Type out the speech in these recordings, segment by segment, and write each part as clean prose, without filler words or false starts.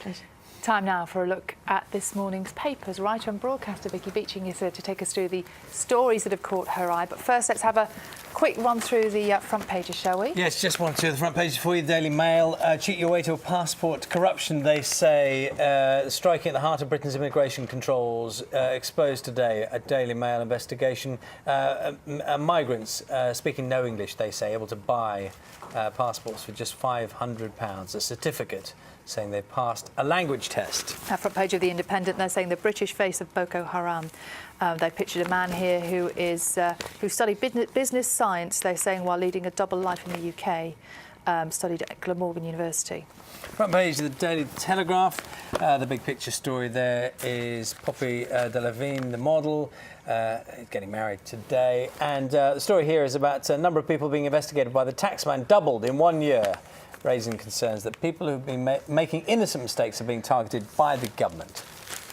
Pleasure. Time now for a look at this morning's papers. Writer and broadcaster Vicky Beeching is here to take us through the stories that have caught her eye. But first, let's have a quick run through the front pages, shall we? Yes, just one or two of the front pages for you. The Daily Mail, cheat your way to a passport. Corruption, they say, striking at the heart of Britain's immigration controls. Exposed today, a Daily Mail investigation. Migrants speaking no English, they say, able to buy passports for just £500. A certificate saying they passed a language test. Front page of The Independent, they're saying the British face of Boko Haram. They pictured a man here who studied business science, they're saying, while leading a double life in the UK, studied at Glamorgan University. Front page of the Daily Telegraph. The big picture story there is Poppy Delavigne, the model, getting married today. And the story here is about a number of people being investigated by the taxman, doubled in 1 year, raising concerns that people who've been making innocent mistakes are being targeted by the government.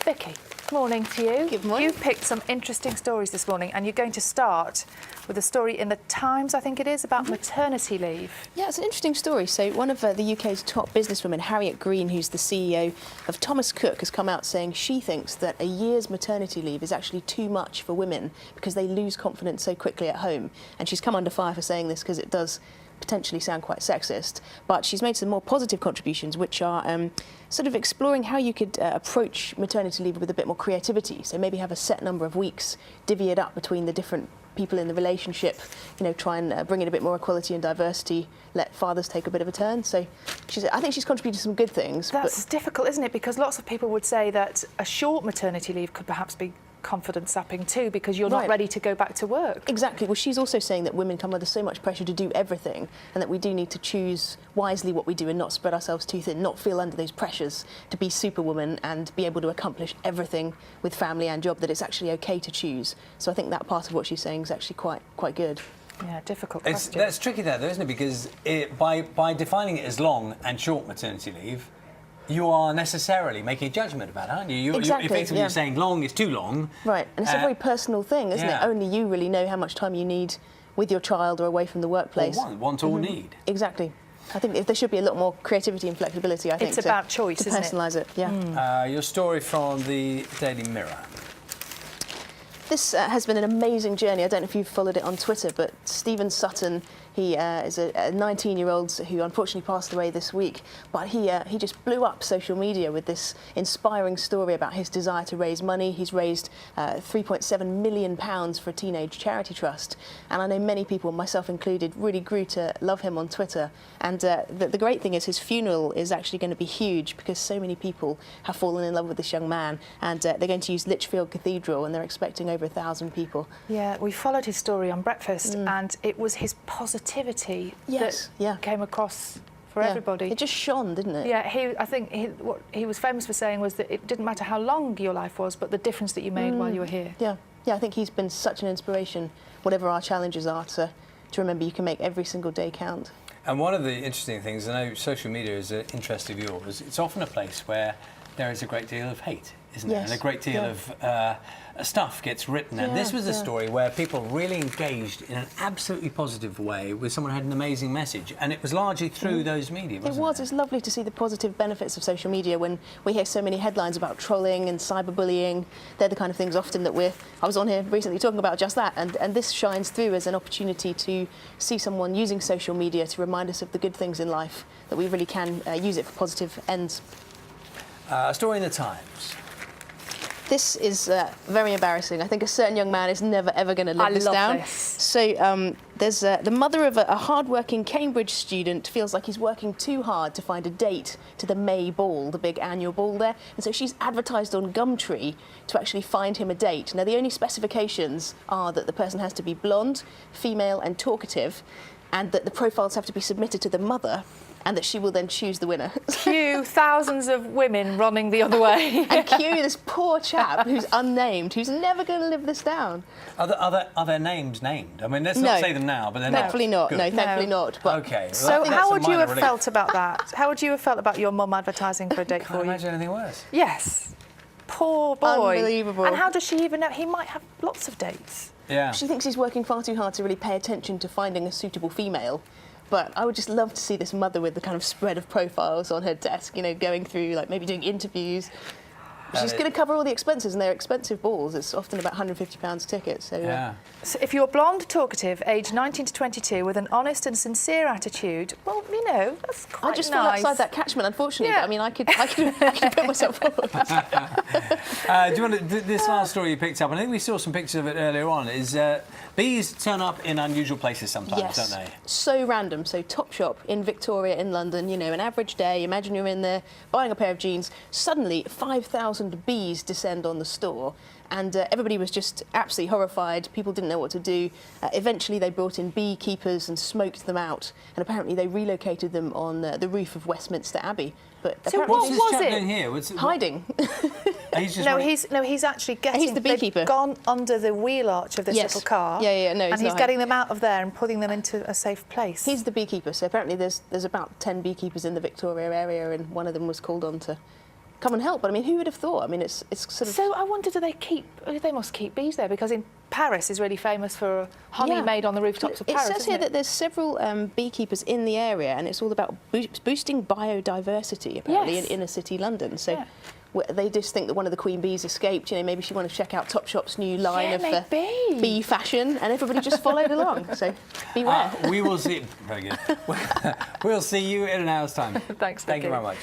Vicky, morning to you. Good morning. You've picked some interesting stories this morning, and you're going to start with a story in the Times, I think it is, about maternity leave. Yeah, it's an interesting story. So one of the UK's top businesswomen, Harriet Green, who's the CEO of Thomas Cook, has come out saying she thinks that a year's maternity leave is actually too much for women because they lose confidence so quickly at home. And she's come under fire for saying this because it does potentially sound quite sexist, but she's made some more positive contributions, which are sort of exploring how you could approach maternity leave with a bit more creativity. So maybe have a set number of weeks, divvy it up between the different people in the relationship, you know, try and bring in a bit more equality and diversity, let fathers take a bit of a turn. So I think she's contributed some good things. That's difficult, isn't it? Because lots of people would say that a short maternity leave could perhaps be confidence sapping too, because you're not ready to go back to work. Exactly. Well, she's also saying that women come under so much pressure to do everything, and that we do need to choose wisely what we do and not spread ourselves too thin, not feel under those pressures to be superwoman and be able to accomplish everything with family and job, that it's actually okay to choose. So I think that part of what she's saying is actually quite good. Yeah, difficult question. That's tricky there, though, isn't it? Because by defining it as long and short maternity leave, you are necessarily making a judgment about it, aren't you? Exactly, effectively, you're saying long is too long. Right, and it's a very personal thing, isn't it? Only you really know how much time you need with your child or away from the workplace. Or want or need. Exactly. I think if there should be a lot more creativity and flexibility, I think, it's about choice, to isn't personalise it. Yeah. Your story from the Daily Mirror. This has been an amazing journey. I don't know if you've followed it on Twitter, but Stephen Sutton, he is a 19-year-old who unfortunately passed away this week, but he just blew up social media with this inspiring story about his desire to raise money. He's raised £3.7 million for a teenage charity trust, and I know many people, myself included, really grew to love him on Twitter. And the great thing is his funeral is actually going to be huge because so many people have fallen in love with this young man, and they're going to use Lichfield Cathedral, and they're expecting over 1,000 people. Yeah, we followed his story on Breakfast, and it was his positivity that came across for everybody. It just shone, didn't it? Yeah, I think what he was famous for saying was that it didn't matter how long your life was, but the difference that you made while you were here. Yeah, I think he's been such an inspiration, whatever our challenges are, to remember you can make every single day count. And one of the interesting things, I know social media is an interest of yours, it's often a place where there is a great deal of hate, isn't it? And a great deal of stuff gets written. And this was a story where people really engaged in an absolutely positive way with someone who had an amazing message. And it was largely through those media, wasn't it? It was. It's lovely to see the positive benefits of social media when we hear so many headlines about trolling and cyberbullying. They're the kind of things often that I was on here recently talking about just that. And this shines through as an opportunity to see someone using social media to remind us of the good things in life, that we really can use it for positive ends. A story in the Times. This is very embarrassing. I think a certain young man is never, ever going to live this down. I love this. So there's the mother of a hard-working Cambridge student feels like he's working too hard to find a date to the May ball, the big annual ball there. And so she's advertised on Gumtree to actually find him a date. Now, the only specifications are that the person has to be blonde, female and talkative, and that the profiles have to be submitted to the mother, and that she will then choose the winner. Cue thousands of women running the other way. And cue this poor chap who's unnamed, who's never going to live this down. Are their names named? I mean, let's not say them now, but they're thankfully not. Good. No, thankfully not. But okay. So how would you have felt about that? How would you have felt about your mum advertising for a date for you? Can't imagine anything worse. Yes. Poor boy. Unbelievable. And how does she even know? He might have lots of dates. Yeah. She thinks he's working far too hard to really pay attention to finding a suitable female. But I would just love to see this mother with the kind of spread of profiles on her desk, going through, like, maybe doing interviews. She's going to cover all the expenses, and they're expensive balls. It's often about £150 a ticket. So, So if you're blonde, talkative, aged 19 to 22, with an honest and sincere attitude, well, that's quite nice. I just fall outside that catchment, unfortunately. Yeah. But, I mean, I could put myself forward. Do you want this last story you picked up? I think we saw some pictures of it earlier on. Is bees turn up in unusual places sometimes, don't they? So random. So Topshop in Victoria in London, an average day, imagine you're in there buying a pair of jeans, suddenly 5,000 bees descend on the store, and everybody was just absolutely horrified. People didn't know what to do. Eventually they brought in beekeepers and smoked them out, and apparently they relocated them on the roof of Westminster Abbey. But so apparently what was it? Doing here? Hiding. He's actually getting. He's the beekeeper. They've gone under the wheel arch of this little car. Yeah. No, and he's getting them out of there and putting them into a safe place. He's the beekeeper. So apparently there's about 10 beekeepers in the Victoria area, and one of them was called on to come and help. But I mean, who would have thought? I mean, it's sort of. So I wonder, they must keep bees there, because in Paris is really famous for honey made on the rooftops of Paris. It says here that there's several beekeepers in the area, and it's all about boosting biodiversity, apparently, in inner city London. So they just think that one of the queen bees escaped. Maybe she wanted to check out Topshop's new line of bee fashion, and everybody just followed along. So beware. We will see. Very good. We'll see you in an hour's time. Thanks, Vicky. Thank you very much.